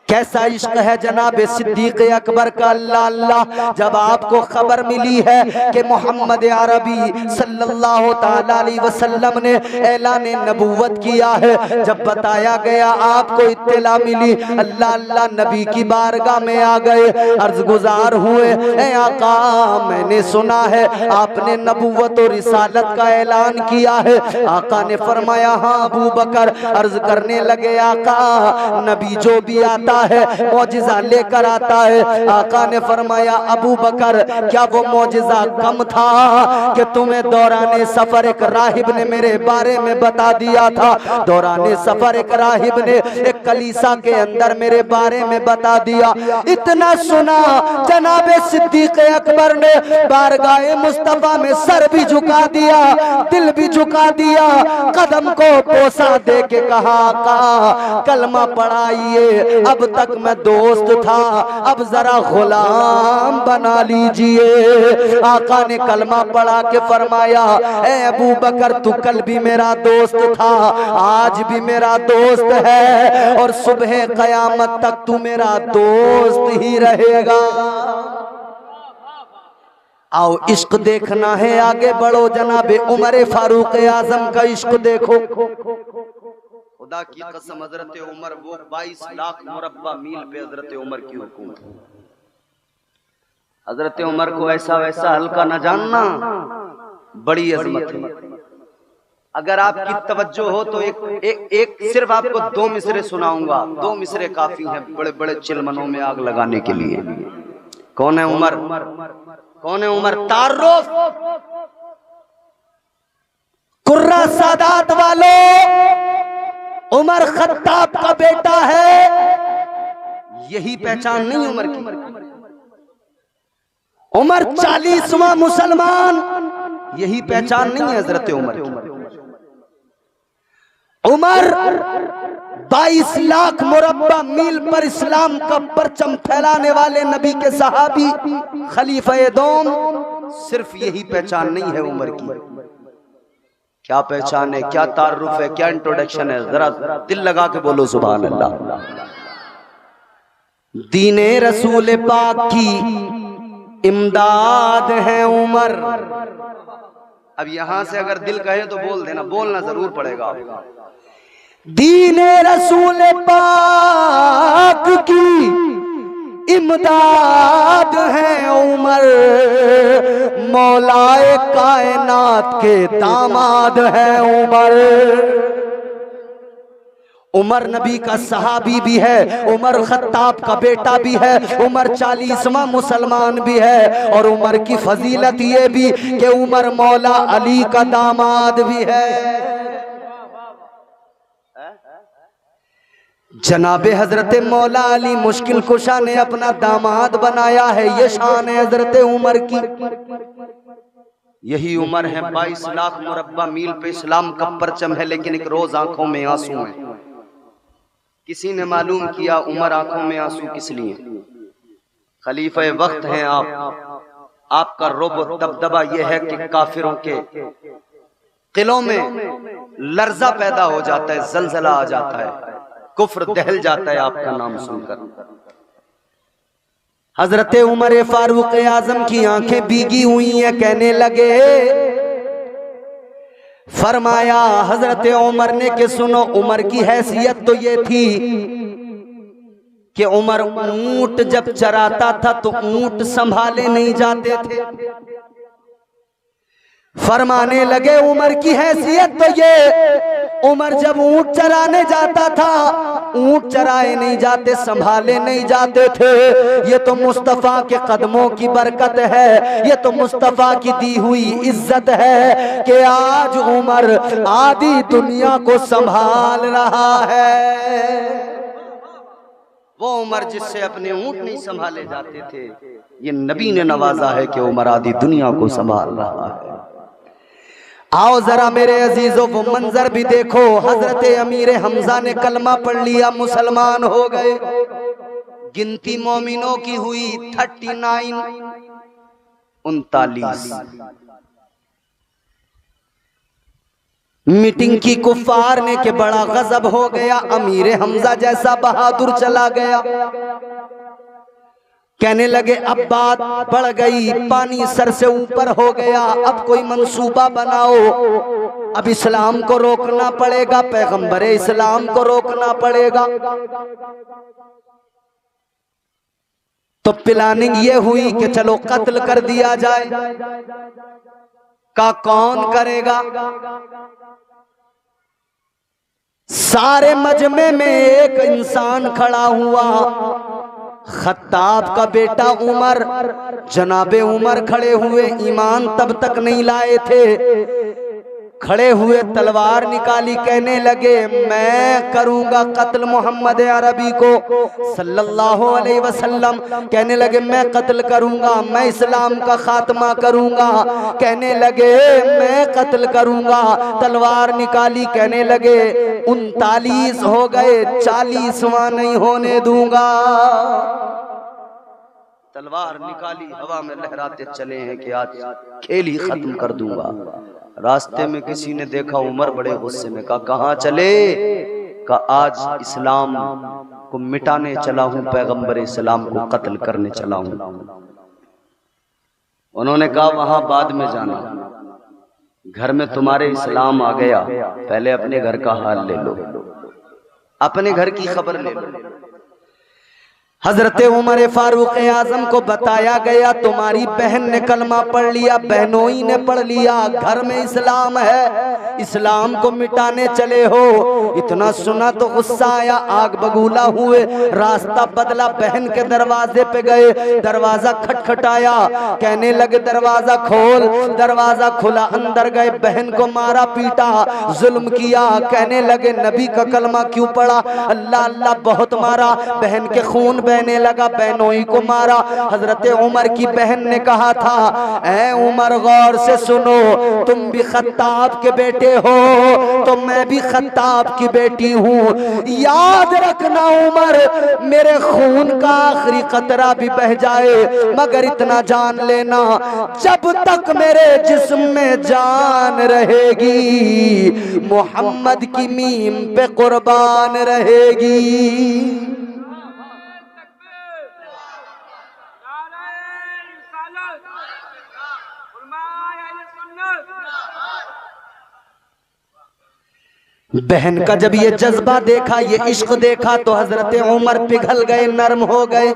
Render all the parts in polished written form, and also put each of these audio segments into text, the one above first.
कैसा इश्क है जनाब सिद्दीक अकबर का, अल्लाह अल्लाह। जब आपको खबर मिली है कि मोहम्मद अरबी सल्लल्लाहु ताला अलैहि वसल्लम ने ऐलान नबूवत किया है, जब बताया गया आपको इत्तला मिली, अल्लाह अल्लाह नबी की बारगाह में आ गए, अर्ज गुजार हुए, ए आका मैंने सुना है आपने नबूवत और रिसालत का ऐलान किया है। आका ने फरमाया हाँ अबू बकर। अर्ज करने लगे आका नबी जो भी आता है मौजिजा लेकर आता है। आका ने फरमाया अबू बकर क्या वो मौजिजा कम था कि तुम्हें दौरान सफर एक राहिब ने मेरे बारे में बता दिया था। दौरान सफर एक राहिब ने एक कलीसा के अंदर मेरे बारे में बता दिया। इतना सुना जनाबे सिद्दीक अकबर ने बारगाहे मुस्तफा में सर भी झुका दिया, दिल भी झुका दिया, कदम को बोसा दे के कहा आका कलमा पढ़ाइए, अब तक मैं दोस्त था अब जरा गुलाम बना लीजिए। आका ने कलमा पढ़ा के फरमाया ए अबू बकर तू कल भी मेरा दोस्त था, आज भी मेरा दोस्त है और सुबह कयामत तक तू मेरा दोस्त ही रहेगा। आओ इश्क देखना है आगे बढ़ो, जनाबे उमर फारूक आजम का इश्क देखो। खुदा की कसम हजरत उमर वो 22 लाख मुरब्बा मील पे हजरत उमर की हुकूमत। हजरत उमर को ऐसा वैसा हल्का न जानना, बड़ी अजमत है। अगर आपकी तवज्जो हो तो एक सिर्फ आपको 2 मिसरे सुनाऊंगा, 2 मिसरे काफी हैं बड़े बड़े चिलमनों में आग लगाने के लिए। कौन है उमर? कौन है उमर? तारुफ कुर्रा सादात वालों, उमर खत्ताब का बेटा है। यही पहचान नहीं उमर की। उमर 40वां मुसलमान, यही पहचान नहीं है हजरत उमर की। उमर 22 लाख मुरब्बा मील पर इस्लाम का परचम फैलाने वाले नबी के सहाबी खलीफा दोम, सिर्फ यही पहचान नहीं है उमर की। क्या पहचान है, क्या तारुफ है, क्या इंट्रोडक्शन है, जरा दिल लगा के बोलो सुभान अल्लाह। दीने रसूल पाक की इमदाद है उमर। अब यहां से अगर दिल कहे तो बोल देना, बोलना जरूर पड़ेगा। दीने रसूल पाक की इमदाद है उमर, मौलाए कायनात के दामाद है उमर। उमर नबी का सहाबी भी है, उमर खत्ताब का बेटा भी है, उमर 40वां मुसलमान भी है, और उमर की फजीलत ये भी कि उमर मौला अली का दामाद भी है। जनाबे हजरत मौला अली मुश्किल कुशा ने अपना दामाद बनाया है, ये शान है हजरत उमर की। यही उमर है 22 लाख मुरब्बा मील पे इस्लाम का परचम है, लेकिन एक रोज आंखों में आंसू है। किसी ने मालूम किया उमर आंखों में आंसू किस लिए? खलीफे वक्त हैं आप, आपका रुब दबदबा यह है कि काफिरों के किलों में लर्जा पैदा हो जाता है, जलजला आ जाता है, कुफ्र दहल जाता है आपका नाम सुनकर। हजरत उमर फारूक आजम की आंखें भीगी हुई हैं, कहने लगे, फरमाया हजरत उमर ने कि सुनो, उमर की हैसियत तो ये थी कि उमर ऊंट जब चराता था तो ऊंट संभाले नहीं जाते थे। फरमाने लगे उमर की हैसियत तो ये, उमर जब ऊंट चराने जाता था ऊंट चराए नहीं जाते, संभाले नहीं जाते थे। ये तो मुस्तफा के कदमों की बरकत है, ये तो मुस्तफा की दी हुई इज्जत है कि आज उमर आधी दुनिया को संभाल रहा है। वो उमर जिससे अपने ऊंट नहीं संभाले जाते थे, ये नबी ने नवाजा है कि उमर आधी दुनिया को संभाल रहा है। आओ जरा मेरे अजीजों वो मंजर भी देखो। हजरत अमीर हमजा ने कलमा पढ़ लिया, मुसलमान हो गए। गिनती मोमिनों की हुई 39। मीटिंग की कुफार ने के बड़ा गजब हो गया, अमीर हमजा जैसा बहादुर चला गया। कहने लगे अब बात बढ़ गई, पानी सर से ऊपर हो गया, अब कोई मंसूबा बनाओ, अब इस्लाम को रोकना पड़ेगा, पैगंबरे इस्लाम को रोकना पड़ेगा। तो प्लानिंग ये हुई कि चलो कत्ल कर दिया जाए। का कौन करेगा? सारे मजमे में एक इंसान खड़ा हुआ, खत्ताब का बेटा उमर, जनाबे उमर खड़े हुए, ईमान तब तक नहीं लाए थे। खड़े हुए तलवार निकाली, कहने लगे मैं करूंगा कत्ल मोहम्मद अरबी को सल्लल्लाहु अलैहि वसल्लम। कहने लगे मैं कत्ल करूंगा, मैं इस्लाम का खात्मा करूंगा। कहने लगे मैं कत्ल करूंगा, तलवार निकाली, कहने लगे 39 हो गए, 40वां नहीं होने दूंगा। तलवार निकाली, हवा में लहराते चले हैं कि आज खेल ही खत्म कर दूंगा। रास्ते में किसी ने देखा उमर, बड़े गुस्से में कहा कहाँ चले? कहा आज इस्लाम को मिटाने चला हूं, पैगंबर इस्लाम को कत्ल करने चला हूं। उन्होंने कहा वहां बाद में जाना, घर में तुम्हारे इस्लाम आ गया, पहले अपने घर का हाल ले लो, अपने घर की खबर ले लो। हजरत उमर फारूक आजम को बताया गया तुम्हारी बहन ने कलमा पढ़ लिया, बहनोई ने पढ़ लिया, घर में इस्लाम है, इस्लाम को मिटाने चले हो। इतना सुना तो गुस्सा आया, आग बगूला हुए, रास्ता बदला, बहन के दरवाजे पे गए, दरवाजा खटखटाया, कहने लगे दरवाजा खोल। दरवाजा खुला, अंदर गए, बहन को मारा पीटा, जुल्म किया। कहने लगे नबी का कलमा क्यों पढ़ा? अल्लाह अल्लाह बहुत मारा, बहन के खून बहने लगा, बहनोई को मारा। हजरत उमर की बहन ने कहा था ऐ उमर गौर से सुनो, तुम भी खत्ताब के बेटे हो तो मैं भी खत्ताब की बेटी हूँ। याद रखना उमर, मेरे खून का आखिरी कतरा भी बह जाए, मगर इतना जान लेना जब तक मेरे जिस्म में जान रहेगी, मोहम्मद की मीम पे कुर्बान रहेगी। बहन का जब ये जज्बा देखा, ये इश्क देखा, तो हजरत उमर पिघल गए, नरम हो गए।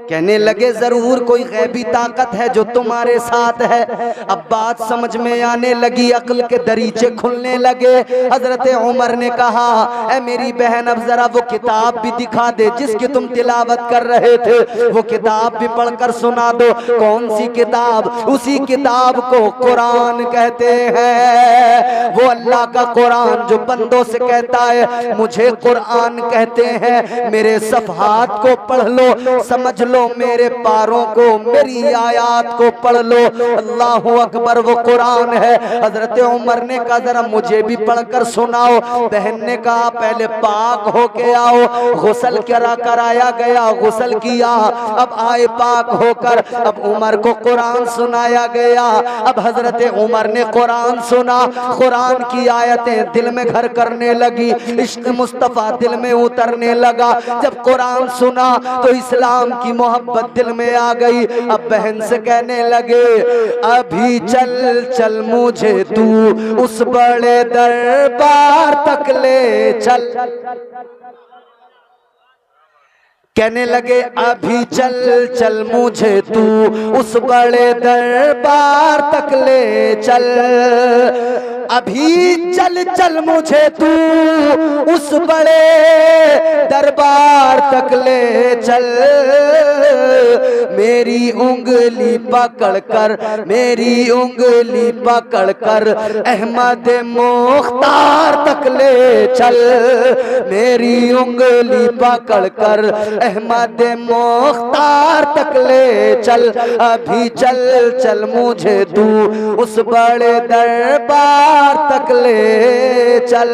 कहने लगे जरूर कोई गैबी ताकत है जो तुम्हारे साथ है। अब बात समझ में आने लगी, अक्ल के दरीचे खुलने लगे। हजरत उमर ने कहा ऐ मेरी बहन, अब जरा वो किताब भी दिखा दे जिसकी तुम तिलावत कर रहे थे, वो किताब भी पढ़कर सुना दो। कौन सी किताब? उसी किताब को कुरान कहते हैं, वो अल्लाह का कुरान जो बंदों से कहता है मुझे कुरान कहते हैं। मेरे सफ़हात को पढ़ लो, समझ लो मेरे पारों को, मेरी आयात को पढ़ लो। अल्लाहु अकबर, वो कुरान है। हजरत उमर ने कहा जरा मुझे भी पढ़कर सुनाओ। बहन ने कहा पहले पाक होके आओ। गुस्ल कराया गया, गुस्ल किया, अब आए पाक होकर, अब उमर को कुरान सुनाया गया। अब हजरत उमर ने कुरान सुना, कुरान की आयतें दिल में घर करने लगी, इश्क मुस्तफा दिल में उतरने लगा। जब कुरान सुना तो इस्लाम की मोहब्बत दिल में आ गई। अब बहन से कहने लगे अभी चल चल मुझे तू उस बड़े दरबार तक ले चल। कहने लगे अभी चल चल मुझे तू उस बड़े दरबार तक ले चल। अभी चल चल मुझे तू उस बड़े दरबार तक ले चल। मेरी उंगली पकड़कर, मेरी उंगली पकड़कर अहमद मुख्तार तक ले चल। मेरी उंगली पकड़कर अहमद मुख्तार तक ले चल। अभी चल चल मुझे तू उस बड़े दरबार तक ले चल।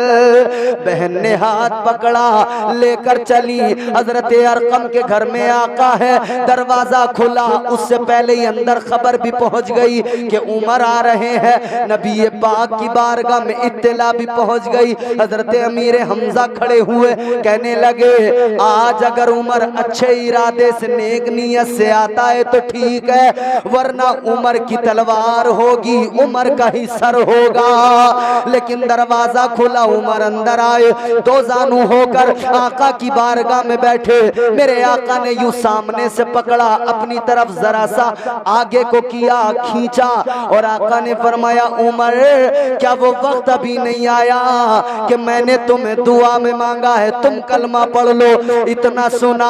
बहन ने हाथ पकड़ा, लेकर चली। हजरत अरकम के घर में आका है, है। दरवाजा खुला, उससे पहले ही अंदर खबर भी पहुंच गई कि उमर आ रहे हैं। नबी पाक की बारगाह में इत्तला भी पहुंच गई। हजरत अमीर हमजा खड़े हुए, कहने लगे आज अगर उमर अच्छे इरादे से नेक नियत से आता है तो ठीक है, वरना उमर की तलवार होगी, उमर का ही सर होगा। लेकिन दरवाजा खुला, उमर अंदर आए, दो जानू होकर आका की बारगाह में बैठे। मेरे आका ने यूं सामने से पकड़ा, अपनी तरफ जरा सा आगे को किया, खींचा और आका ने फरमाया उमर क्या वो वक्त अभी नहीं आया कि मैंने तुम्हें दुआ में मांगा है, तुम कलमा पढ़ लो। इतना सुना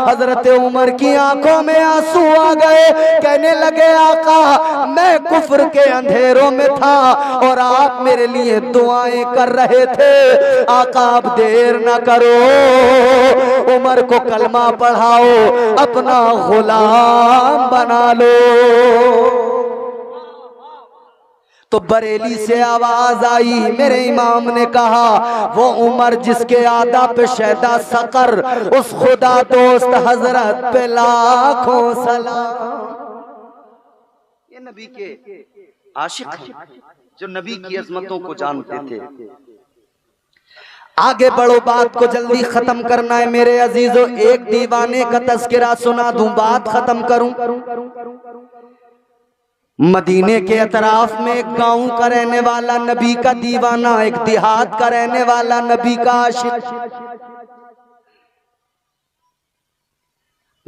हजरत उमर की आंखों में आंसू आ गए। कहने लगे आका मैं कुफ्र के अंधेरों में था और आप मेरे लिए दुआएं कर रहे थे। आका अब देर ना करो, उमर को कलमा पढ़ाओ, अपना गुलाम बना लो। तो बरेली से आवाज आई, मेरे इमाम ने कहा वो उमर जिसके आदा पे शहदा सकर, उस खुदा दोस्त हजरत पे लाखों सलाम। ये नबी के आशिक हैं जो नबी की अजमतों को जानते थे। आगे बढ़ो, बात को जल्दी खत्म करना है मेरे अजीजों। एक दीवाने का तज़किरा सुना दूं, बात खत्म करूं। मदीने के अतराफ में एक गांव का रहने वाला नबी का दीवाना, एक देहात का रहने वाला नबी का आशिक,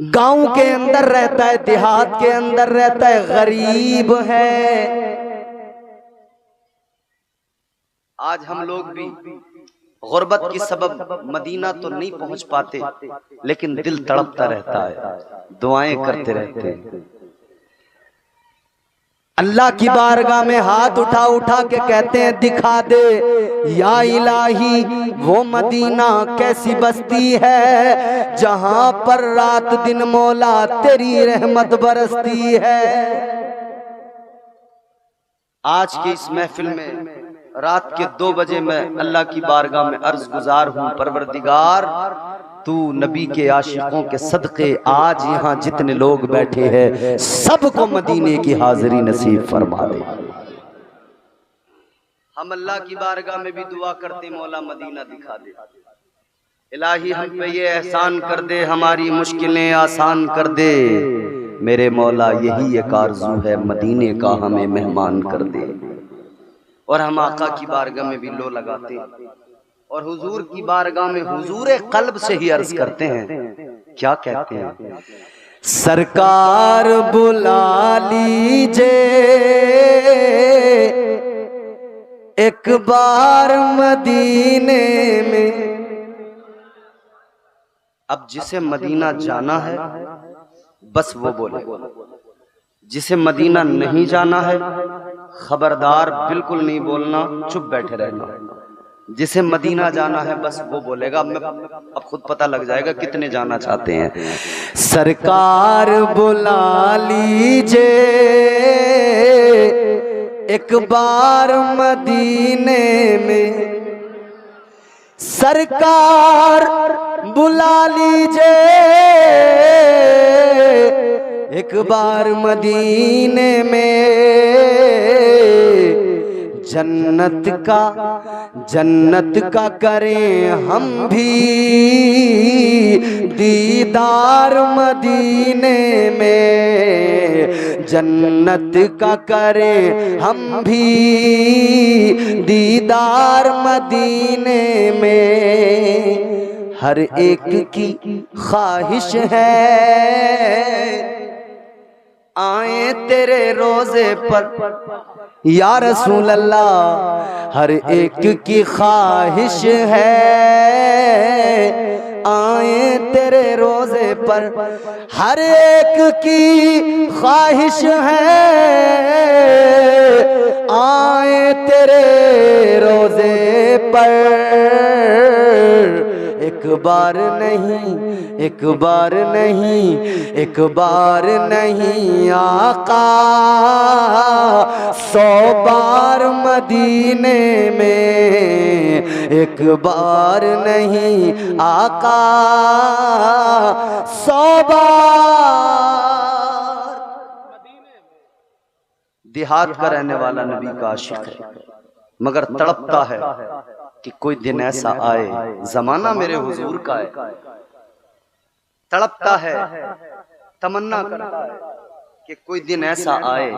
गांव के अंदर रहता है, देहात के अंदर रहता है, गरीब है। आज हम लोग भी गुर्बत की सबब मदीना तो नहीं पहुंच पाते, लेकिन दिल तड़पता रहता है, दुआएं करते रहते हैं। अल्लाह की बारगाह में हाथ उठा उठा के कहते हैं दिखा दे या इलाही वो मदीना कैसी बस्ती है जहां पर रात दिन मौला तेरी रहमत बरसती है। आज की इस महफिल में रात के 2 बजे मैं अल्लाह की बारगाह में अर्ज गुजार हूँ, परवरदिगार तू नबी के आशिकों के सदके आज यहाँ जितने लोग बैठे हैं सबको मदीने की हाजिरी नसीब फरमा दे। हम अल्लाह की बारगाह में भी दुआ करते मौला मदीना दिखा दे, इलाही हम पे ये एहसान कर दे, हमारी मुश्किलें आसान कर दे। मेरे मौला यही एक आरज़ू है मदीने का हमें मेहमान कर दे। और हम आका की बारगाह में भी लो लगाते हैं और हुजूर की बारगाह में हुजूर कल्ब से ही अर्ज करते हैं, क्या कहते हैं? सरकार बुला लीजिए एक बार मदीने में। अब जिसे मदीना जाना है बस वो बोले, जिसे मदीना नहीं जाना है खबरदार बिल्कुल नहीं बोलना, चुप बैठे रहना। जिसे मदीना जाना है बस वो बोलेगा। अब खुद पता लग जाएगा कितने जाना चाहते हैं। सरकार बुला लीजिए एक बार मदीने में, सरकार बुला लीजिए एक बार मदीने में। जन्नत का करें हम भी दीदार मदीने में, जन्नत का करें हम भी दीदार मदीने में। हर एक की ख्वाहिश है आए तेरे रोजे पर या रसूल अल्लाह, हर एक की ख्वाहिश है आए तेरे रोजे पर, हर एक की ख्वाहिश है आए तेरे रोजे पर। एक बार नहीं, एक बार नहीं, एक बार नहीं आका 100 बार मदीने में। एक बार नहीं आका 100 बार। देहात का रहने वाला नबी का आशिक है, मगर तड़पता है कि कोई दिन ऐसा आए, जमाना मेरे हुजूर का है। तड़पता है, तमन्ना करता है कि कोई दिन ऐसा आए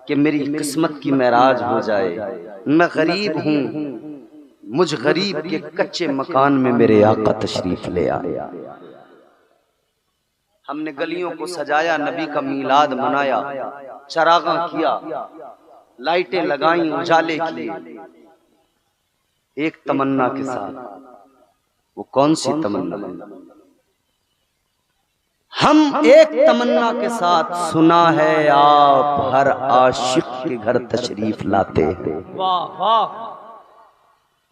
कि मेरी किस्मत की महराज हो जाए। मैं गरीब हूं, मुझ गरीब के कच्चे मकान में मेरे आका तशरीफ ले आए। हमने गलियों को सजाया, नबी का मीलाद मनाया, चरागा किया, लाइटें लगाई, उजाले किए, एक तमन्ना के साथ। वो कौन सी तमन्ना? हम एक तमन्ना के साथ, सुना है आप हर आशिक के घर तशरीफ लाते हैं। वाह वाह।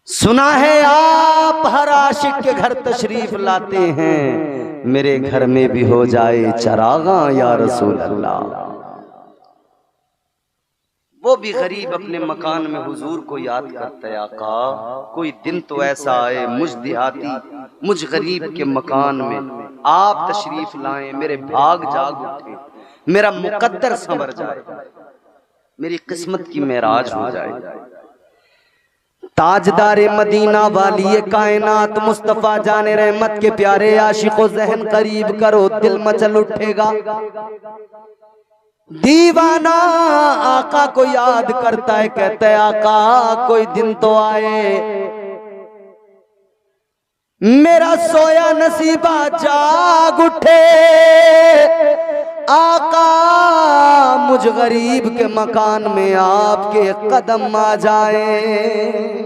सुना है आप हर आशिक के घर तशरीफ लाते हैं, मेरे घर में भी हो जाए चरागा या रसूल अल्लाह। वो भी गरीब अपने मकान में हुजूर को याद करता है, आका कोई दिन तो ऐसा आए, मुझ देहाती, मुझ गरीब के मकान में आप तशरीफ लाएं, मेरे भाग जाग उठे, मेरा मुकद्दर संवर जाए, मेरी किस्मत की महराज हो जाए। ताजदारे मदीना वाली कायनात मुस्तफा जाने रहमत के प्यारे आशिको ज़हन करीब करो, दिल मचल उठेगा। दीवाना आका को याद करता है, कहता है आका कोई दिन तो आए, मेरा सोया नसीबा जाग उठे, आका मुझ गरीब के मकान में आपके कदम आ जाए।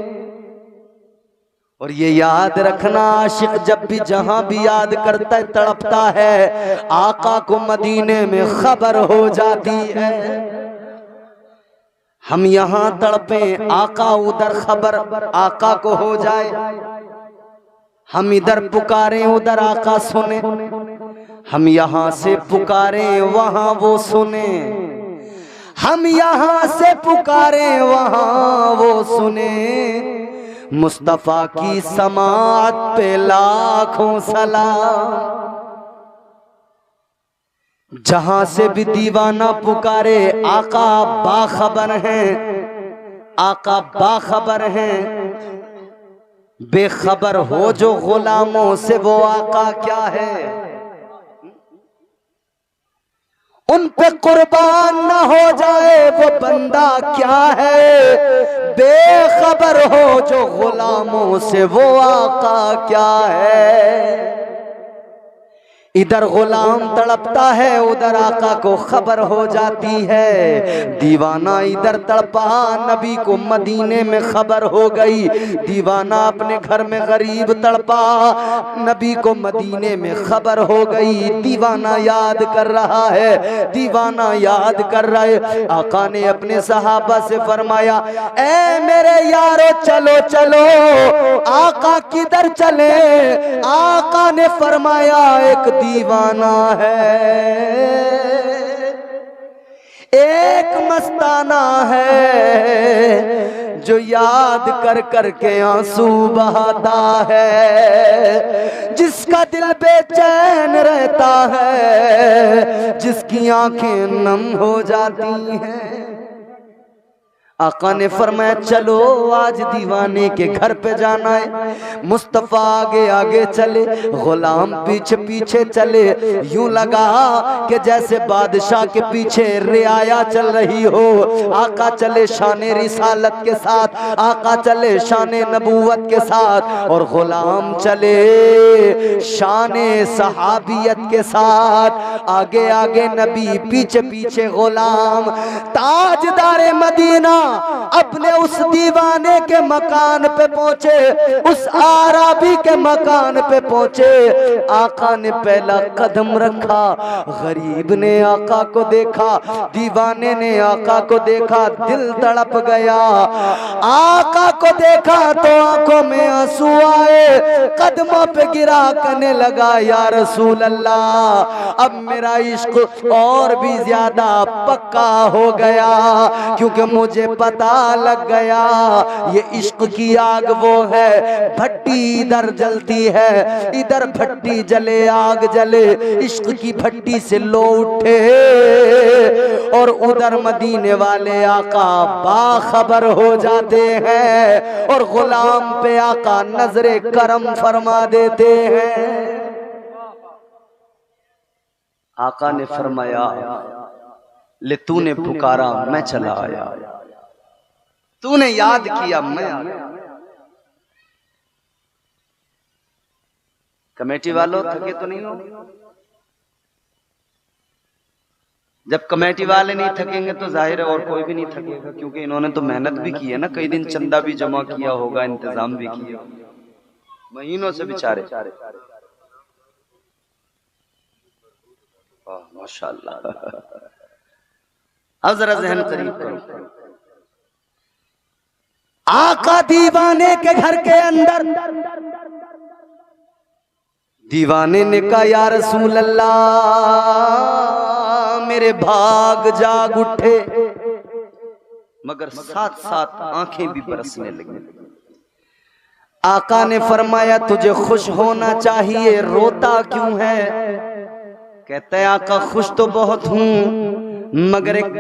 और ये याद रखना, आशिक जब भी जहां भी याद करता है तड़पता है, आका को मदीने में खबर हो जाती है। हम यहां तड़पे, आका उधर खबर आका को हो जाए। हम इधर पुकारें, उधर आका सुने। हम यहां से पुकारें, वहां वो सुने। हम यहां से पुकारें, वहां वो सुने। मुस्तफा की समात पे लाखों सलाम। जहां से भी दीवाना पुकारे, आका बाखबर हैं, आका बाखबर हैं। बेखबर हो जो गुलामों से, वो आका क्या है? उन पे कुर्बान न हो जाए वो बंदा क्या है? बेखबर हो जो गुलामों से, वो आका क्या है? इधर गुलाम तड़पता है, उधर आका को खबर हो जाती है। दीवाना इधर तड़पा, नबी को मदीने में खबर हो गई। दीवाना अपने घर में गरीब तड़पा, नबी को मदीने में खबर हो गई। दीवाना याद कर रहा है, दीवाना याद कर रहा है। आका ने अपने सहाबा से फरमाया, ए मेरे यारो चलो चलो। आका किधर चले? आका ने फरमाया, एक दीवाना है, एक मस्ताना है, जो याद कर कर के आंसू बहाता है, जिसका दिल बेचैन रहता है, जिसकी आंखें नम हो जाती हैं। आका ने फरमाया चलो आज दीवाने के घर पे जाना है। मुस्तफा आगे आगे चले, गुलाम पीछे पीछे चले। यूं लगा कि जैसे बादशाह के पीछे रियाया चल रही हो। आका चले शाने रिसालत के साथ, आका चले शाने नबूवत के साथ, और गुलाम चले शाने सहाबियत के साथ। आगे आगे नबी, पीछे पीछे गुलाम। ताजदारे मदीना अपने उस दीवाने के मकान पे पहुंचे, उस आराबी के मकान पे पहुंचे। आका ने पहला कदम रखा, गरीब ने आका को देखा, दीवाने ने आका को देखा, दिल तड़प गया। आका को देखा तो आंखों में आंसू आए, कदमों पे गिरा करने लगा, या रसूल अल्लाह अब मेरा इश्क और भी ज्यादा पक्का हो गया, क्योंकि मुझे पता लग गया ये इश्क की आग वो है, भट्टी इधर जलती है, इधर भट्टी जले आग जले, इश्क की भट्टी से लो उठे और उधर मदीने वाले आका बाखबर हो जाते हैं और गुलाम पे आका नजरे करम फरमा देते हैं। आका ने फरमाया ले तूने पुकारा मैं चला आया, तूने याद किया मैं आया। कमेटी वालों थके तो नहीं हो? जब कमेटी वाले नहीं थकेंगे तो जाहिर है और कोई भी नहीं थकेगा, क्योंकि इन्होंने तो मेहनत भी की है ना, कई दिन चंदा भी जमा किया होगा, इंतजाम भी किया महीनों से बेचारे। माशाअल्लाह। अब जरा जहन करीब करो, आका दीवाने के घर के अंदर, दीवाने ने कहा या रसूल अल्लाह मेरे भाग जाग उठे, मगर साथ साथ आंखें भी बरसने लगी। आका ने फरमाया तुझे खुश होना चाहिए, रोता क्यों है? कहते हैं आका खुश तो बहुत हूं मगर एक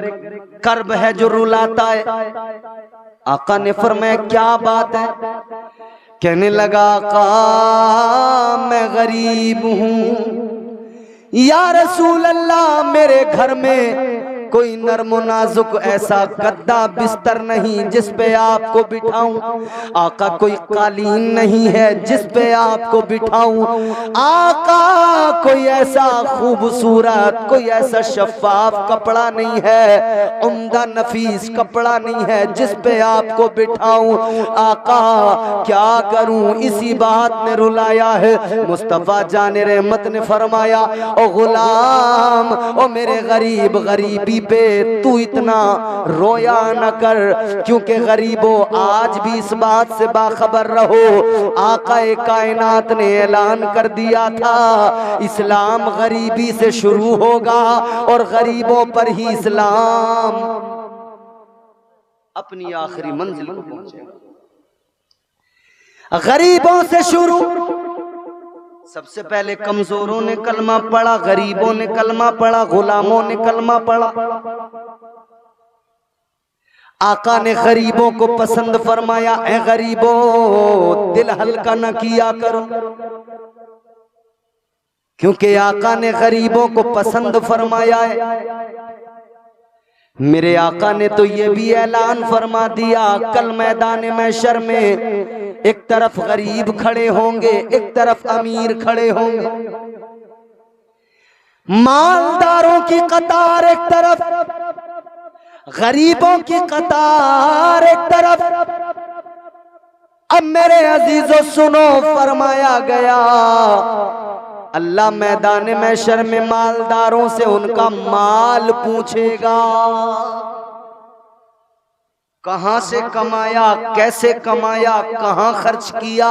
कर्ब है जो रुलाता है। आका ने फरमाया क्या बात है? कहने लगा आका मैं गरीब हूं या रसूल अल्लाह, मेरे घर में कोई नर्म नाजुक ऐसा गद्दा बिस्तर नहीं जिस पे आपको बिठाऊं। आका कोई कालीन नहीं है जिस पे आपको बिठाऊं। आका कोई ऐसा खूबसूरत, कोई ऐसा शफाफ कपड़ा नहीं है, उम्दा नफीस कपड़ा नहीं है जिस पे आपको बिठाऊं। आका क्या करूं? इसी बात ने रुलाया है। मुस्तफा जाने रहमत ने फरमाया ओ गुलाम, ओ मेरे गरीब, गरीबी पे तू इतना रोया न कर, क्योंकि गरीबों आज भी इस बात से बाखबर रहो, आका कायनात ने ऐलान कर दिया था इस्लाम गरीबी से शुरू होगा और गरीबों पर ही इस्लाम अपनी आखिरी मंजिल को पहुंचेगा। गरीबों से शुरू, सबसे पहले कमजोरों ने कलमा पढ़ा, गरीबों ने कलमा पढ़ा, गुलामों ने कलमा पढ़ा। आका ने गरीबों को पसंद फरमाया, ए गरीबों दिल हल्का न किया करो, क्योंकि आका ने गरीबों को पसंद फरमाया है। मेरे आका ने तो ये भी ऐलान फरमा दिया कल मैदान महशर में एक तरफ गरीब खड़े होंगे, एक तरफ अमीर खड़े होंगे, मालदारों की कतार एक तरफ, गरीबों की कतार एक तरफ। अब मेरे अजीजों सुनो, फरमाया गया अल्लाह मैदान महशर में मालदारों से उनका माल पूछेगा, कहां से कमाया, कैसे कमाया, कहां खर्च किया।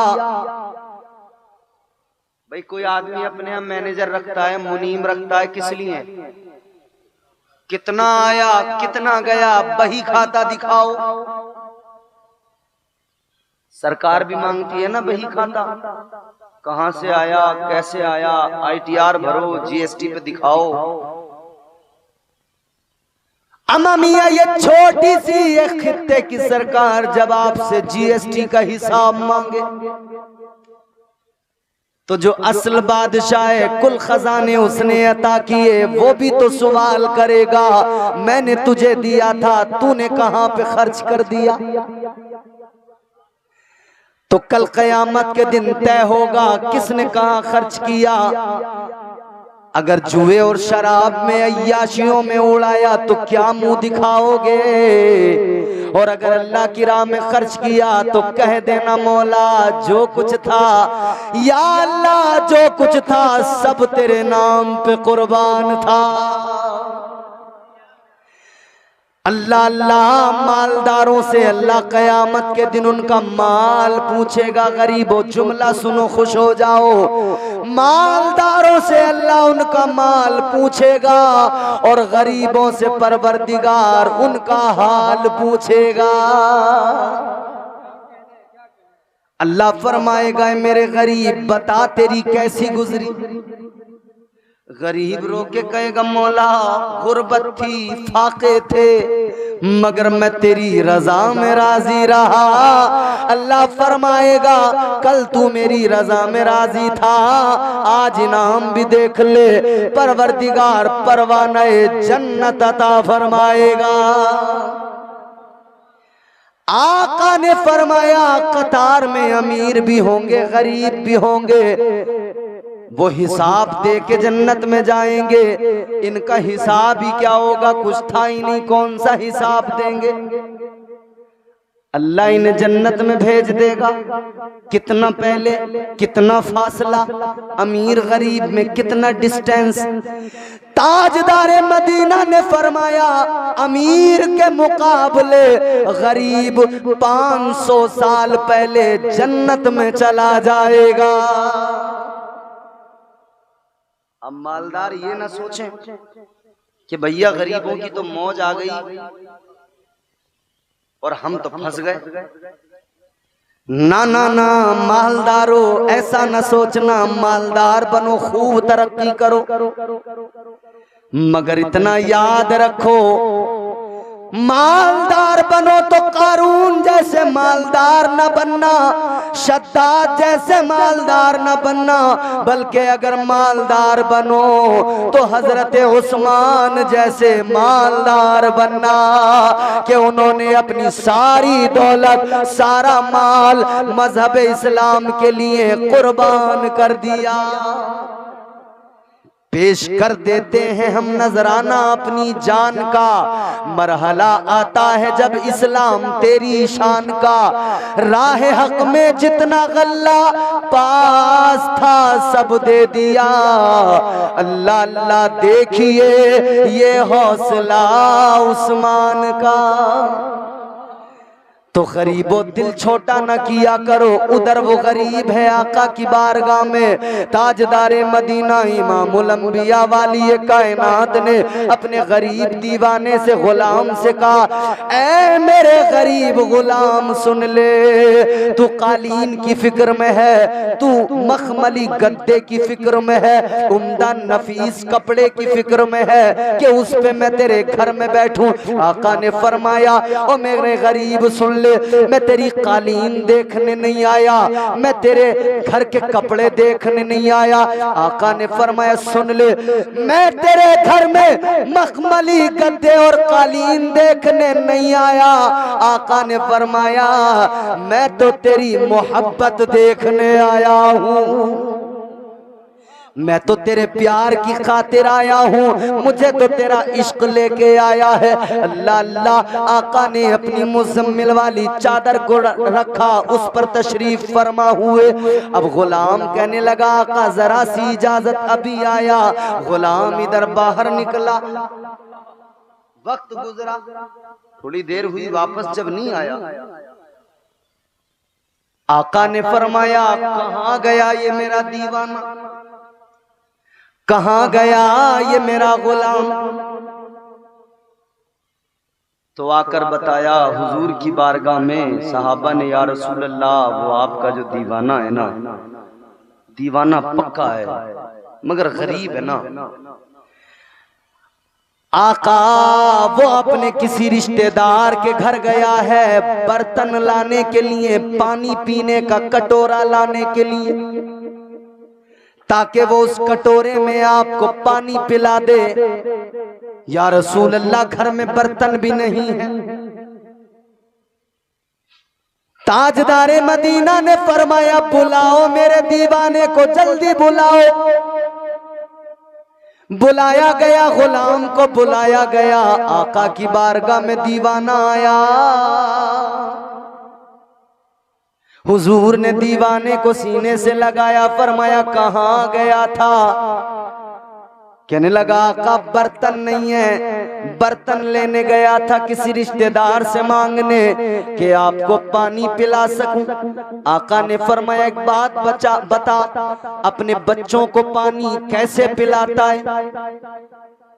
भाई कोई आदमी अपने यहाँ मैनेजर रखता है, मुनीम रखता है, किस लिए? कितना आया, कितना गया, बही खाता दिखाओ। सरकार भी मांगती है ना बही खाता, कहां से आया, कैसे आया, ITR भरो, GST पे दिखाओ। अम्मा मियां ये छोटी सी एक खित्ते की सरकार जब आपसे GST का हिसाब मांगे तो जो असल बादशाह है, कुल खजाने उसने अता किए, वो भी तो सवाल करेगा मैंने तुझे दिया था, तूने कहां पे खर्च कर दिया। तो कल कयामत के दिन तय होगा किसने कहां खर्च किया। अगर जुए और शराब में, अय्याशियों में उड़ाया तो क्या मुंह दिखाओगे, और अगर अल्लाह की राह में खर्च किया तो कह देना मौला जो कुछ था, या अल्लाह जो कुछ था सब तेरे नाम पे कुर्बान था। अल्लाह अल्लाह मालदारों से अल्लाह क़यामत के दिन उनका माल पूछेगा। गरीबों जुमला सुनो, खुश हो जाओ। मालदारों से अल्लाह उनका माल पूछेगा और गरीबों से परवरदिगार उनका हाल पूछेगा। अल्लाह फरमाएगा मेरे गरीब बता तेरी कैसी गुजरी। गरीब रो के कहेगा मौला गुर्बत थी, फाके थे, मगर मैं तेरी रजा में राजी रहा। अल्लाह फरमाएगा कल तू मेरी रजा में राजी था, आज इनाम भी देख ले। परवरदिगार परवाने जन्नत अता फरमाएगा। आका ने फरमाया कतार में अमीर भी होंगे गरीब भी होंगे, वो हिसाब दे के जन्नत में जाएंगे। इनका हिसाब ही क्या होगा, कुछ था ही नहीं, कौन सा हिसाब देंगे। अल्लाह इन्हें जन्नत में भेज देगा। कितना पहले कितना फासला, अमीर गरीब में कितना डिस्टेंस। ताजदारे मदीना ने फरमाया अमीर के मुकाबले गरीब 500 साल पहले जन्नत में चला जाएगा। अब मालदार ये ना सोचें कि भैया गरीबों की तो मौज आ गई और हम तो फंस गए। ना ना ना मालदारों ऐसा न सोचना, मालदार बनो खूब तरक्की करो, मगर इतना याद रखो मालदार बनो तो कारून जैसे मालदार न बनना, शद्दाद जैसे मालदार न बनना, बल्कि अगर मालदार बनो तो हजरत उस्मान जैसे मालदार बनना कि उन्होंने अपनी सारी दौलत सारा माल मजहब इस्लाम के लिए कुर्बान कर दिया। पेश कर देते हैं हम नजराना अपनी जान का, मरहला आता है जब इस्लाम तेरी शान का। राह हक में जितना गल्ला पास था सब दे दिया, अल्लाह अल्लाह देखिए ये हौसला उस्मान का। तो गरीबों दिल छोटा न किया करो, उधर वो गरीब है आका की बारगाह में। ताजदारे मदीना इमामुल अंबिया वाली कायनात ने अपने गरीब दीवाने से गुलाम से कहा ऐ मेरे गरीब गुलाम सुन ले, तू कालीन की फिक्र में है, तू मखमली गद्दे की फिक्र में है, उम्दा नफीस कपड़े की फिक्र में है कि उस पे मैं तेरे घर में बैठूं। आका ने फरमाया ओ मेरे गरीब सुन ले, मैं तेरी कालीन देखने नहीं आया, मैं तेरे घर के कपड़े देखने नहीं आया। आका ने फरमाया सुन ले, मैं तेरे घर में मखमली गद्दे और कालीन देखने नहीं आया। आका ने फरमाया मैं तो तेरी मोहब्बत देखने आया हूँ, मैं तो तेरे प्यार की खातिर आया हूँ, मुझे तो तेरा इश्क लेके आया है। अल्लाह अल्लाह आका ने अपनी मुज़म्मिल वाली चादर को रखा, उस पर तशरीफ फरमा हुए। अब गुलाम कहने लगा आका जरा सी इजाजत, अभी आया। गुलाम इधर बाहर निकला, वक्त गुजरा, थोड़ी देर हुई, वापस जब नहीं आया आका ने फरमाया कहाँ गया ये मेरा दीवाना, कहाँ गया ये मेरा गुलाम। तो आकर बताया हुजूर की बारगाह में सहाबा ने या रसूल अल्लाह वो आपका जो दीवाना है ना, दीवाना पक्का है मगर गरीब है ना। आका वो अपने किसी रिश्तेदार के घर गया है बर्तन लाने के लिए, पानी पीने का कटोरा लाने के लिए, ताकि वो उस कटोरे में आपको पानी पिला दे। या रसूल अल्लाह घर में बर्तन भी नहीं है। ताजदारे मदीना ने फरमाया बुलाओ मेरे दीवाने को, जल्दी बुलाओ। बुलाया गया, गुलाम को बुलाया गया, आका की बारगाह में दीवाना आया। हुजूर ने दीवाने को सीने से लगाया, फरमाया कहाँ गया था। कहने लगा आका बर्तन नहीं है, बर्तन लेने गया था किसी रिश्तेदार से मांगने कि आपको पानी पिला सकूं। आका ने फरमाया एक बात बता, अपने बच्चों को पानी कैसे पिलाता है?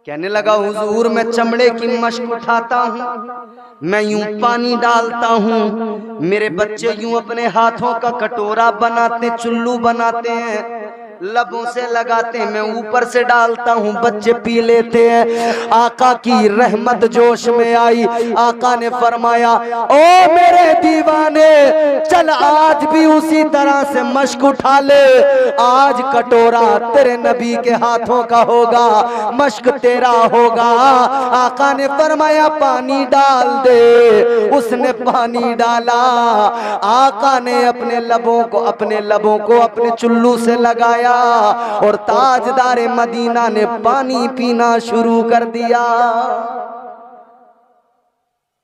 कहने लगा हुजूर, मैं चमड़े की मश्क उठाता हूँ, मैं यूं पानी डालता हूँ, मेरे बच्चे यूं अपने हाथों का कटोरा बनाते, चुल्लू बनाते हैं, लबों से लगाते हैं, मैं ऊपर से डालता हूँ, बच्चे पी लेते हैं। आका की रहमत जोश में आई। आका ने फरमाया, ओ मेरे दीवाने, चल आज भी उसी तरह से मश्क उठा ले, आज कटोरा तेरे नबी के हाथों का होगा, मश्क तेरा होगा। आका ने फरमाया पानी डाल दे। उसने पानी डाला। आका ने अपने लबों को अपने चुल्लू से लगाया और ताजदारे मदीना ने पानी पीना शुरू कर दिया।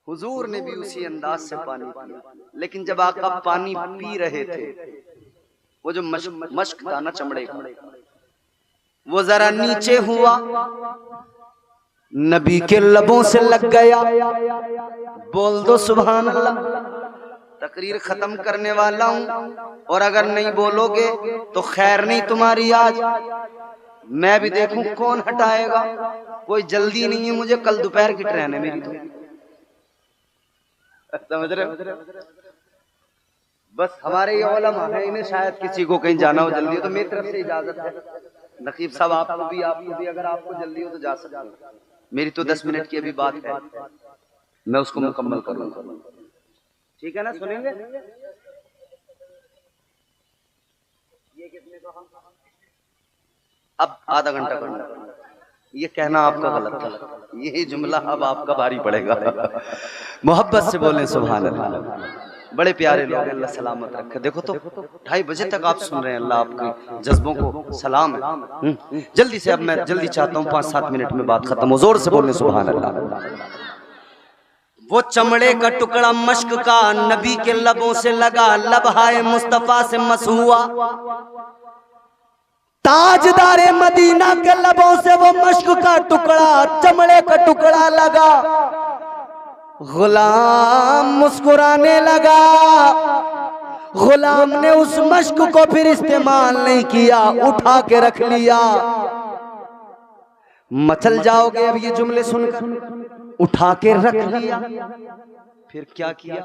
हुजूर ने भी उसी अंदाज से पानी पिया। लेकिन जब आका पानी पी रहे थे, वो जो मश्क था ना चमड़े का, वो जरा नीचे हुआ, नबी के लबों से लग गया। बोल दो सुभान अल्लाह। तकरीर खत्म करने वाला हूं और अगर नहीं बोलोगे तो खैर नहीं तुम्हारी। आज मैं भी देखूं कौन हटाएगा। कोई जल्दी नहीं है मुझे, कल दोपहर की ट्रेन है मेरी, तो समझ रहे हो? बस हमारे ये उलमा है, इन्हें शायद किसी को कहीं जाना हो जल्दी हो, तो मेरी तरफ से इजाजत है। नकीब साहब आपको भी अगर आपको जल्दी हो तो जा सकते हो। मेरी तो 10 मिनट की अभी बात है, मैं उसको मुकम्मल करूंगा। ठीक है ना? सुनेंगे? ये कितने को हम अब आधा घंटा करना। ये कहना आपका गलत था, यही जुमला अब आपका भारी पड़ेगा। मोहब्बत से बोलें सुभान अल्लाह। बड़े प्यारे लोग हैं, अल्लाह सलामत रखे। देखो तो 2:30 बजे तक आप सुन रहे हैं, अल्लाह आपके जज्बों को सलाम है। जल्दी से, अब मैं जल्दी चाहता हूँ 5-7 मिनट में बात खत्म हो। जोर से बोलें सुभान अल्लाह। वो चमड़े का टुकड़ा मश्क का नबी के लबों से लगा, लबहाए मुस्तफा से मस हुआ। ताजदारे मदीना के लबों से वो मश्क का टुकड़ा, चमड़े का टुकड़ा लगा। गुलाम मुस्कुराने लगा। गुलाम ने उस मश्क को फिर इस्तेमाल नहीं किया, उठा के रख लिया। मचल जाओगे अब ये जुमले सुनकर। उठा के रख लिया, फिर क्या किया?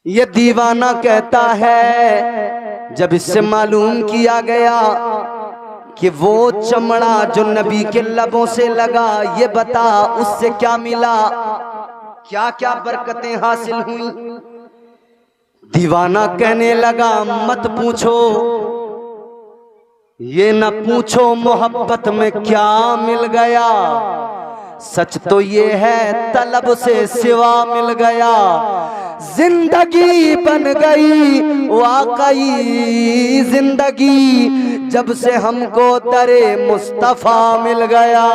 ये दीवाना कहता है, जब इससे मालूम किया गया कि वो चमड़ा जो नबी के लबों से लगा, ये बता उससे क्या मिला, क्या क्या बरकतें हासिल हुई। दीवाना कहने लगा, मत पूछो, ये न पूछो मोहब्बत में क्या मिल गया। सच तो ये है तलब से सिवा मिल गया। जिंदगी बन गई वाकई जिंदगी, जब से हमको दरे मुस्तफा मिल गया।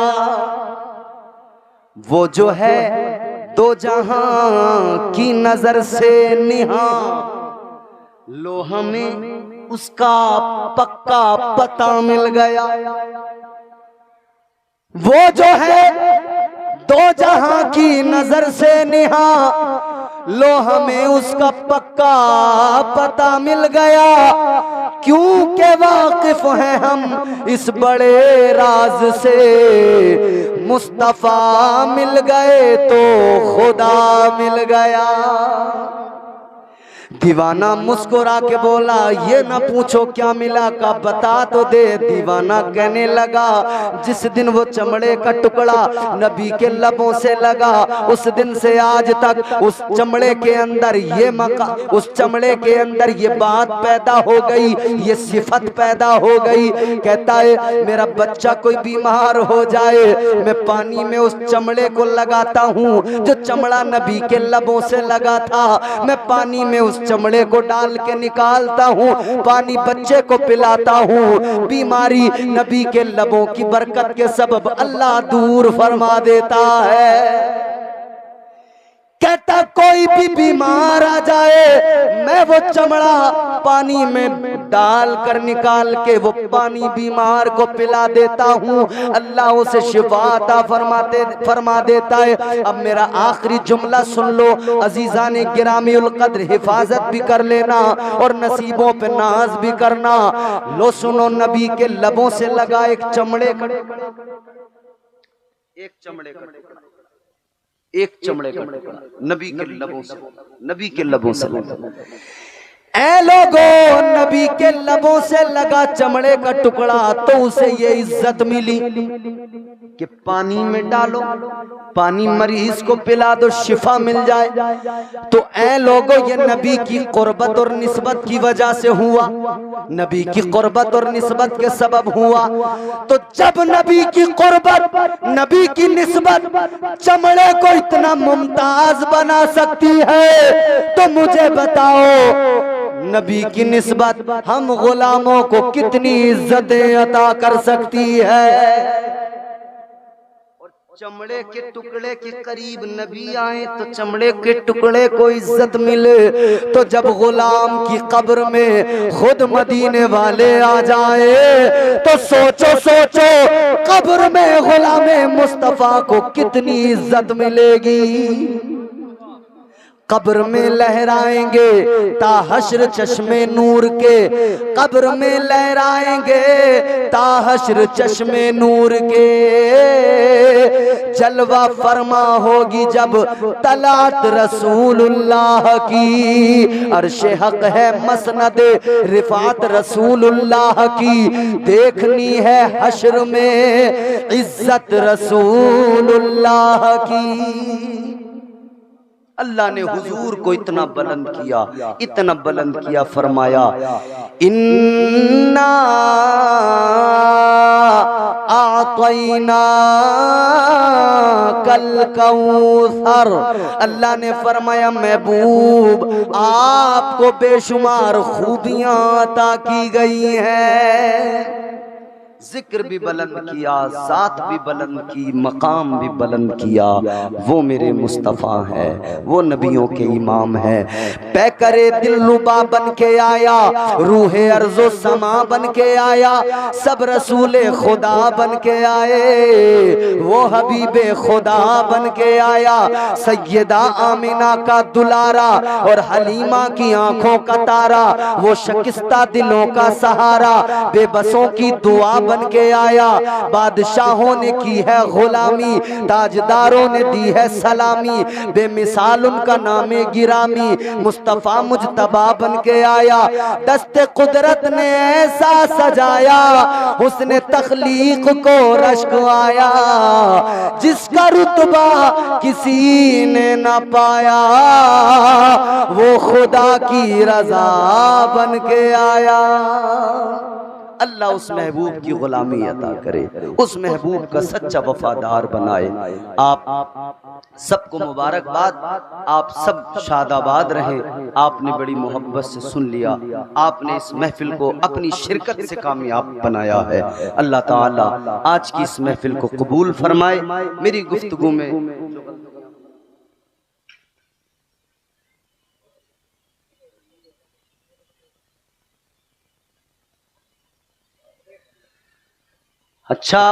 वो जो है दो जहां की नजर से निहा, लो हमें उसका पक्का पता मिल गया। वो जो है दो जहां की नजर से निहा, लो हमें उसका पक्का पता मिल गया। क्योंकि वाकिफ हैं हम इस बड़े राज से, मुस्तफा मिल गए तो खुदा मिल गया। दीवाना मुस्कुरा के बोला, ये ना पूछो क्या मिला, का बता तो दे। दीवाना कहने लगा, जिस दिन वो चमड़े का टुकड़ा नबी के लबों से लगा, उस दिन से आज तक उस चमड़े के अंदर उस चमड़े के अंदर ये बात पैदा हो गई, ये सिफत पैदा हो गई। कहता है, मेरा बच्चा कोई बीमार हो जाए, मैं पानी में उस चमड़े को लगाता हूँ जो चमड़ा नबी के लबों से लगा था। मैं पानी में उस चमड़े को डाल के निकालता हूँ, पानी बच्चे को पिलाता हूँ। बीमारी नबी के लबों की बरकत के सबब अल्लाह दूर फरमा देता है। कहता कोई भी बीमार आ जाए, मैं वो चमड़ा पानी में डाल कर निकाल के वो पानी बीमार को पिला देता हूँ, अल्लाह उसे शिफा अता फरमा देता है। अब मेरा आखिरी जुमला सुन लो अजीजान गिरामीउल कद्र, हिफाजत भी कर लेना और नसीबों पे नाज भी करना। लो सुनो, नबी के लबों से लगा एक चमड़े का नबी के लबों से, नबी के लबों से ऐ लोगों, नबी के लबों से लगा चमड़े का टुकड़ा तो उसे ये इज्जत मिली कि पानी में डालो, पानी मरीज को पिला दो, शिफा मिल जाए। तो ऐ लोगों, ये नबी की कुर्बत और निस्बत की वजह से हुआ, नबी की कुर्बत और निस्बत के सबब हुआ। तो जब नबी की कुर्बत, नबी की निस्बत चमड़े को इतना मुमताज बना सकती है, तो मुझे बताओ नबी की निस्बत हम गुलामों को कितनी इज्जतें अता कर सकती है। और चमड़े के टुकड़े के करीब नबी आए तो चमड़े के टुकड़े को इज्जत मिले, तो जब गुलाम की कब्र में खुद मदीने वाले आ जाए तो सोचो सोचो कब्र में गुलामे मुस्तफा को कितनी इज्जत मिलेगी। कब्र में लहराएंगे ता हश्र चश्मे नूर के, कब्र में लहराएंगे ता हश्र चश्मे नूर के। जलवा फरमा होगी जब तलात रसूलुल्लाह की, अर्शे हक है मसनद रिफात रसूलुल्लाह की, देखनी है हश्र में इज्जत रसूलुल्लाह की। अल्लाह ने हुजूर को इतना बुलंद किया, इतना बुलंद किया, फरमाया इन्ना आतैना कल कौसर। अल्लाह ने फरमाया महबूब आपको बेशुमार खूबियां अता की गई हैं। जिक्र भी बुलंद किया, जात भी बुलंद की, मकाम भी बुलंद किया। वो मेरे मुस्तफ़ा है, वो नबियों के इमाम है। पैकरे दिलरुबा बन के आया, रूहे अर्ज़ो समा बन के आया, सब रसूले खुदा बन के आए, वो हबीबे खुदा बन के आया। सैयदा आमिना का दुलारा और हलीमा की आंखों का तारा, वो शकिस्ता दिलों का सहारा, बेबसों की दुआ बन के आया। बादशाहों ने की है गुलामी, ताजदारों ने दी है सलामी, बेमिसाल उनका नामे गिरामी, मुस्तफा मुजतबा बन के आया। दस्ते कुदरत ने ऐसा सजाया, हुस्ने तख्लीक को रश्क आया, जिसका रुतबा किसी ने न पाया, वो खुदा की रजा बन के आया। अल्लाह उस महबूब की गुलामी अता करे, उस महबूब का सच्चा वफादार बनाए। आप सबको मुबारकबाद, आप सब शादाबाद रहें। आपने बड़ी मोहब्बत से सुन लिया, आपने इस महफिल को अपनी शिरकत से कामयाब बनाया है। अल्लाह ताला आज की इस महफिल को कबूल फरमाए। मेरी गुफ्तगू में अच्छा,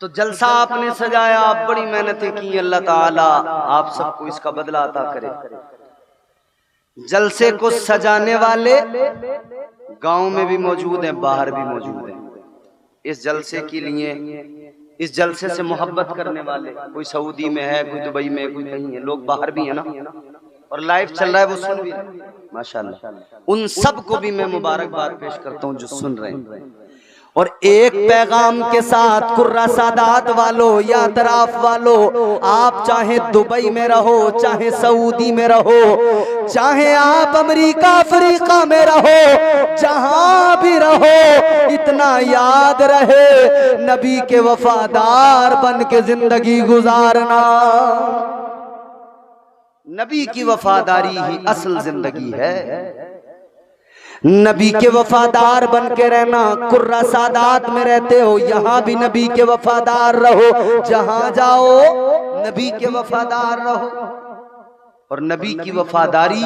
तो जलसा आपने सजाया, आप बड़ी मेहनतें की, अल्लाह ताला आप सबको इसका बदला अता करे। जलसे को सजाने वाले गांव में भी मौजूद हैं, बाहर भी मौजूद हैं। इस जलसे के लिए, इस जलसे से मोहब्बत करने वाले, कोई सऊदी में है, कोई दुबई में, कोई कहीं है, लोग बाहर भी है ना, और लाइव चल रहा है, वो सुन भी रहे माशाल्लाह। उन सब को भी मैं मुबारकबाद पेश करता हूँ जो सुन रहे हैं। और एक पैगाम के साथ कुर्रा सादात वालों या तराफ वालों, आप चाहे दुबई में रहो, चाहे सऊदी में रहो, चाहे आप अमेरिका अफ्रीका में रहो, जहां भी रहो, इतना याद रहे नबी के वफादार बन के जिंदगी गुजारना। नबी की वफादारी ही असल जिंदगी है। नबी के वफादार बन के रहना। कुर्रा सादात में रहते हो, यहाँ भी नबी के वफादार रहो, जहां जाओ नबी के वफादार रहो। और नबी की वफादारी,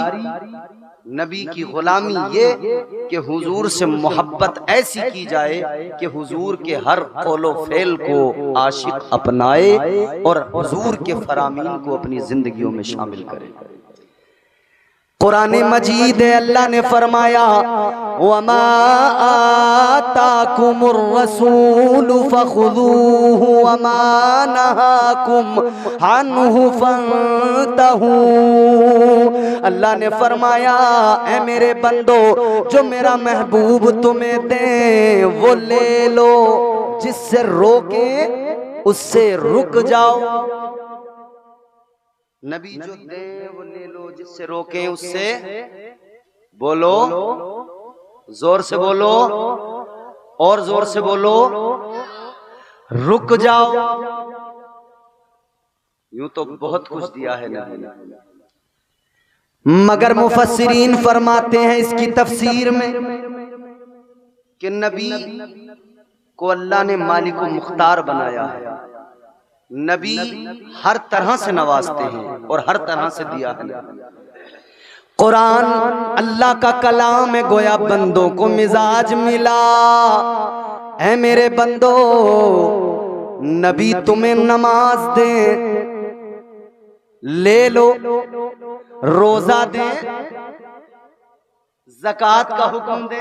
नबी की गुलामी ये कि हुजूर से मोहब्बत ऐसी की जाए कि हुजूर के हर कौलो फेल को आशिक अपनाए और हुजूर के फरामीन को अपनी जिंदगियों में शामिल करे। कुरान मजीद अल्लाह ने फरमाया वमा आताकुमुर रसूल फखुदूहु वमा नहाकुम अन्हु फंतहू। अल्लाह ने फरमाया ऐ मेरे बंदो, जो मेरा महबूब तुम्हें दे वो ले लो, जिससे रोके उससे रुक जाओ। नबी जो दे वो ले लो, जिससे रोके उससे बोलो, जोर से बोलो और जोर से बोलो, रुक जाओ। यूं तो बहुत कुछ दिया है नबी ने, मगर मुफस्सिरीन फरमाते हैं इसकी तफसीर में कि नबी को अल्लाह ने मालिक मुख्तार बनाया है। नबी हर तरह से नवाजते हैं और हर तरह से दिया है। कुरान अल्लाह का कलाम है, गोया बंदों को मिजाज मिला। ऐ मेरे बंदो, नबी तुम्हें नमाज दे ले लो, रोजा दे, ज़कात का हुक्म दे,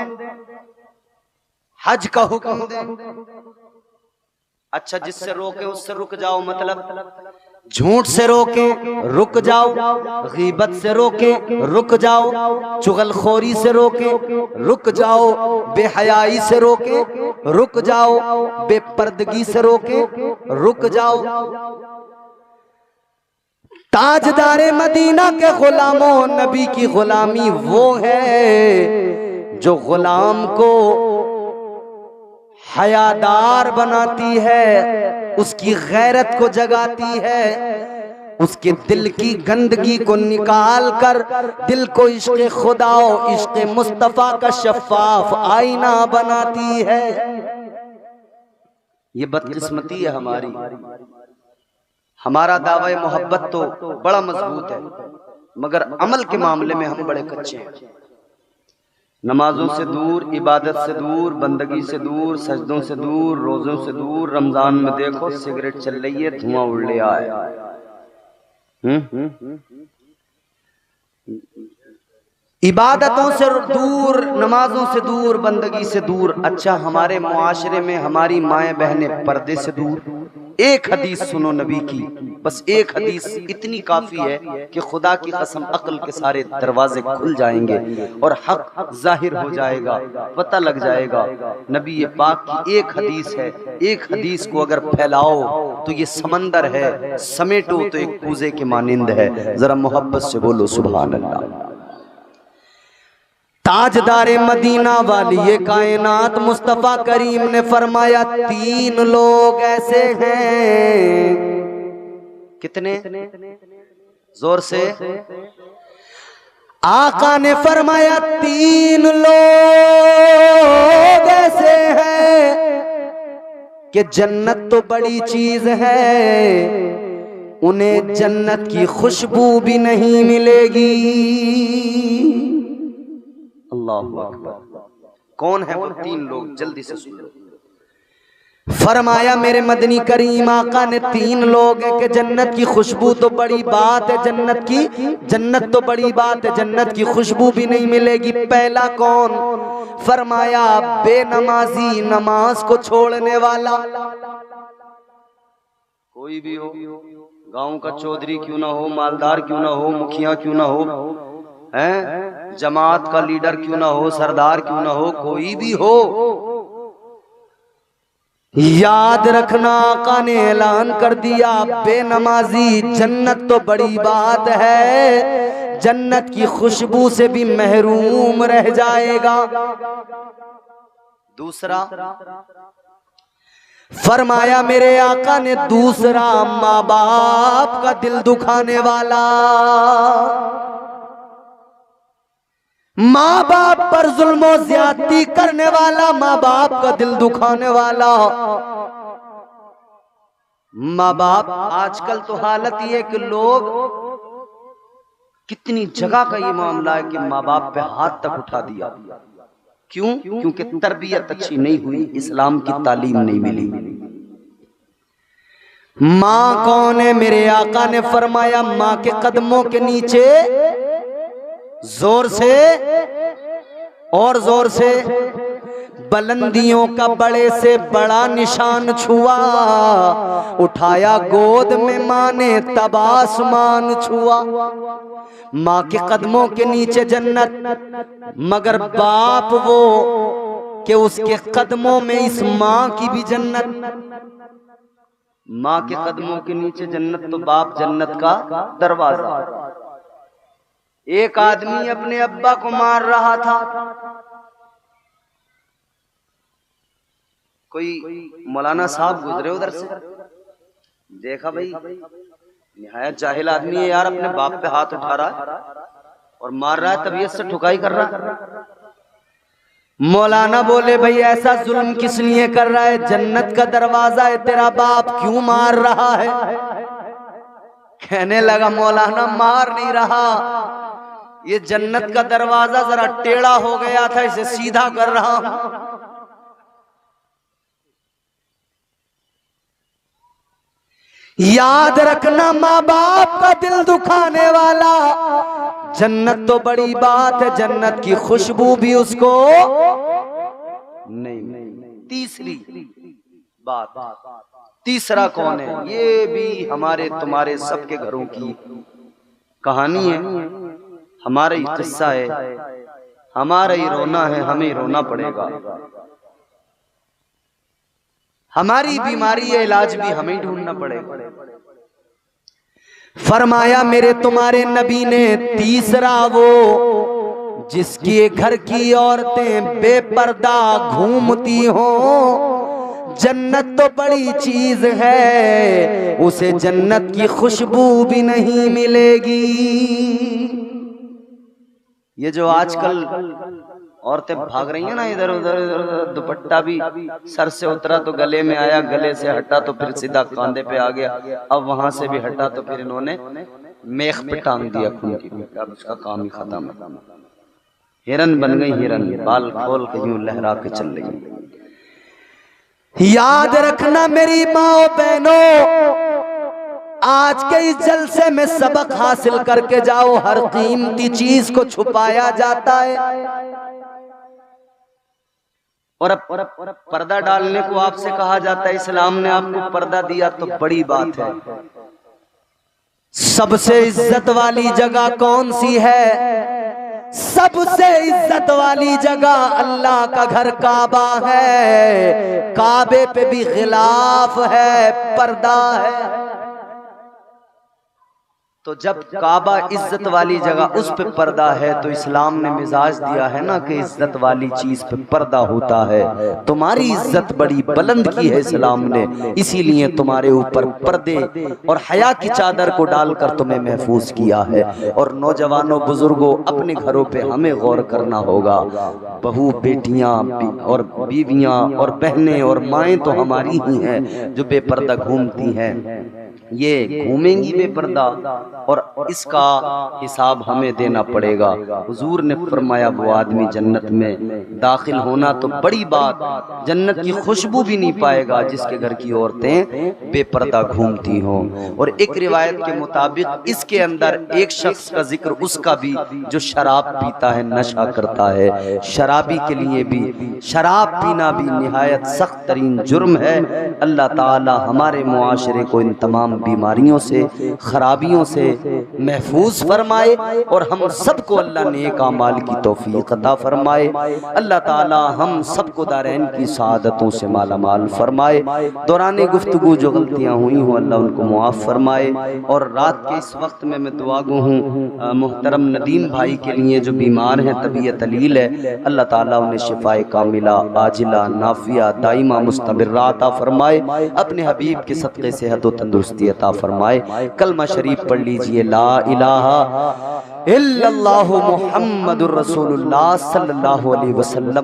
हज का हुक्म दे। अच्छा, जिससे रोके उससे रुक जाओ, मतलब झूठ से रोके रुक जाओ, गीबत से रोके रुक जाओ, चुगलखोरी से रोके रुक जाओ, बेहयाई से रोके रुक जाओ, बेपर्दगी से रोके रुक जाओ। ताजदारे मदीना के गुलामों, नबी की गुलामी वो है जो गुलाम को हयादार बनाती है, उसकी गैरत को जगाती है, उसके दिल की गंदगी को निकाल कर दिल को इश्क़ खुदा और इश्क़ मुस्तफ़ा का शफ़ाफ आईना बनाती है। ये बदकिस्मती है हमारी। हमारा दावा मोहब्बत तो बड़ा मजबूत है, मगर अमल के मामले में हम बड़े कच्चे हैं। नमाजों से दूर, इबादत से दूर, बंदगी से दूर, सजदों से दूर, रोजों से दूर। रमजान में देखो सिगरेट चल रही है, धुआं उड़ ले आया। इबादतों से दूर, नमाजों से दूर, बंदगी से दूर। अच्छा, हमारे मुआशरे में हमारी माएं बहनें पर्दे से दूर। एक हदीस सुनो नबी की, बस एक हदीस इतनी काफी है कि खुदा की कसम अक्ल के सारे दरवाजे खुल जाएंगे और हक जाहिर हो जाएगा, पता लग जाएगा। नबी ये पाक की एक हदीस है, एक हदीस को अगर फैलाओ तो ये समंदर है, समेटो तो एक कूजे के मानिंद है। जरा मोहब्बत से बोलो सुभान अल्लाह। ताजदारे मदीना वाली ये कायनात मुस्तफा करीम ने फरमाया तीन लोग ऐसे हैं। कितने? जोर से। आका ने फरमाया तीन लोग ऐसे हैं कि जन्नत तो बड़ी चीज है, उन्हें जन्नत की खुशबू भी नहीं मिलेगी। अल्लाहु अकबर। कौन है वो तीन लोग? जल्दी से सुन लो। फरमाया मेरे मदनी करीम आका ने तीन लोग हैं कि जन्नत की खुशबू तो बड़ी बात है, जन्नत तो बड़ी बात है, जन्नत की खुशबू भी नहीं मिलेगी। पहला कौन? फरमाया बेनमाजी, नमाज को छोड़ने वाला। कोई भी हो, गांव का चौधरी क्यों ना हो, मालदार क्यों ना हो, मुखिया क्यों ना हो, हैं, जमात का लीडर क्यों ना हो, सरदार क्यों ना हो, कोई भी हो, याद रखना आका ने ऐलान कर दिया बेनमाजी जन्नत तो बड़ी बात है, जन्नत की खुशबू से भी महरूम रह जाएगा। दूसरा फरमाया मेरे आका ने, दूसरा माँ बाप का दिल दुखाने वाला, माँ बाप पर जुल्म और ज्यादती करने वाला, माँ बाप का दिल दुखाने वाला। माँ बाप आजकल तो हालत ये कि लोग कितनी जगह का ये मामला है कि माँ बाप पे हाथ तक उठा दिया। क्यों? क्योंकि तरबियत अच्छी नहीं हुई, इस्लाम की तालीम नहीं मिली। माँ कौन है? मेरे आका ने फरमाया माँ के कदमों के नीचे जोर से और जोर से बुलंदियों का बड़े से बड़ा निशान छुआ, उठाया गोद में माँ ने तब आसमान छुआ। माँ के कदमों के नीचे जन्नत, मगर बाप वो कि उसके कदमों में इस माँ की भी जन्नत। माँ के कदमों के नीचे जन्नत तो बाप जन्नत का दरवाजा। एक आदमी अपने अब्बा को मार रहा था, कोई मौलाना साहब गुजरे उधर से, देखा भाई निहायत जाहिल आदमी है यार, अपने बाप पे हाथ उठा रहा है और मार रहा है, तबीयत से ठुकाई कर रहा है। मौलाना बोले भाई ऐसा जुल्म किस लिए कर रहा है? जन्नत का दरवाजा है तेरा बाप, क्यों मार रहा है? कहने लगा मौलाना मार नहीं रहा, ये जन्नत का दरवाजा जरा टेढ़ा हो गया था, इसे सीधा कर रहा हूं। याद रखना माँ बाप का दिल दुखाने वाला, जन्नत तो बड़ी बात है, जन्नत की खुशबू भी उसको नहीं। तीसरी बात, तीसरा कौन है? ये भी हमारे तुम्हारे सबके घरों की कहानी है, हमारा ही किस्सा है, हमारा ही रोना है, हमें रोना पड़ेगा। हमारी बीमारी है, इलाज भी हमें ढूंढना पड़ेगा। फरमाया मेरे तुम्हारे नबी ने तीसरा वो जिसकी घर की औरतें बेपर्दा घूमती हो, जन्नत तो बड़ी चीज है, उसे जन्नत की खुशबू भी नहीं मिलेगी। ये जो आजकल औरतें भाग रही हैं ना इधर उधर, दुपट्टा भी सर से उतरा तो गले में आया, गले से हटा तो फिर सीधा कांधे पे आ गया, अब वहां से भी हटा तो फिर इन्होंने मेख पे टांग दिया खून की, अब उसका काम ही खत्म है। हिरन बन गई हिरन, बाल खोल के यूं लहरा के चल रही। याद रखना मेरी माँ बहनों, आज के इस जलसे में सबक हासिल करके जाओ, हर कीमती चीज को छुपाया जाता है और अब पर्दा डालने को आपसे कहा जाता है। इस्लाम ने आपको पर्दा दिया तो बड़ी बात है। सबसे इज्जत वाली जगह कौन सी है? सबसे इज्जत वाली जगह अल्लाह का घर काबा है, काबे पे भी खिलाफ है, पर्दा है। तो जब काबा इज्जत वाली जगह उस पे पर्दा है, तो इस्लाम ने मिजाज दिया है ना कि इज्जत वाली चीज पे पर्दा होता है। तुम्हारी इज्जत बड़ी बुलंद की है इस्लाम ने, इसीलिए तुम्हारे ऊपर पर्दे और हया की चादर को डालकर तुम्हें महफूज किया है। और नौजवानों बुजुर्गों, अपने घरों पे हमें गौर करना होगा। बहू बेटियां और बीवियां और बहनें और माएँ तो हमारी ही हैं जो बेपर्दा घूमती हैं, ये घूमेंगी बेपर्दा और इसका हिसाब हमें देना पड़ेगा। हुजूर ने फरमाया वो आदमी जन्नत में दाखिल होना तो बड़ी बात, जन्नत की खुशबू भी नहीं पाएगा जिसके घर की औरतें बेपर्दा घूमती हों। और एक रिवायत के मुताबिक इसके अंदर एक शख्स का जिक्र उसका भी जो शराब पीता है, नशा करता है। शराबी के लिए भी शराब पीना भी निहायत सख्त तरीन जुर्म है। अल्लाह ताला हमारे मुआशरे को इन तमाम बीमारियों से, खराबियों से महफूज फरमाए और हम सबको अल्लाह नेक अमाल की तौफीक अता फरमाए। अल्लाह ताला हम सबको दारैन की सआदतों से माला माल फरमाए। दौरान गुफ्तगू जो गलतियाँ हुई हों अल्लाह उनको मुआफ़ फरमाए। और रात के इस वक्त में मैं दुआ गो हूँ मुहतरम नदीम भाई के लिए जो बीमार हैं, तबीयत अलील है, अल्लाह ताला उन्हें शिफाए कामिला आजिला नाफिया दाइमा मुस्तबिर्रा अता फरमाए। अपने हबीब के सदक़े सेहत व तंदुरुस्ती अता फरमाए। कलमा शरीफ पढ़ लीजिए, ला इलाहा इल्लल्लाहु मुहम्मदुर रसूलुल्लाह सल्लल्लाहु अलैहि वसल्लम।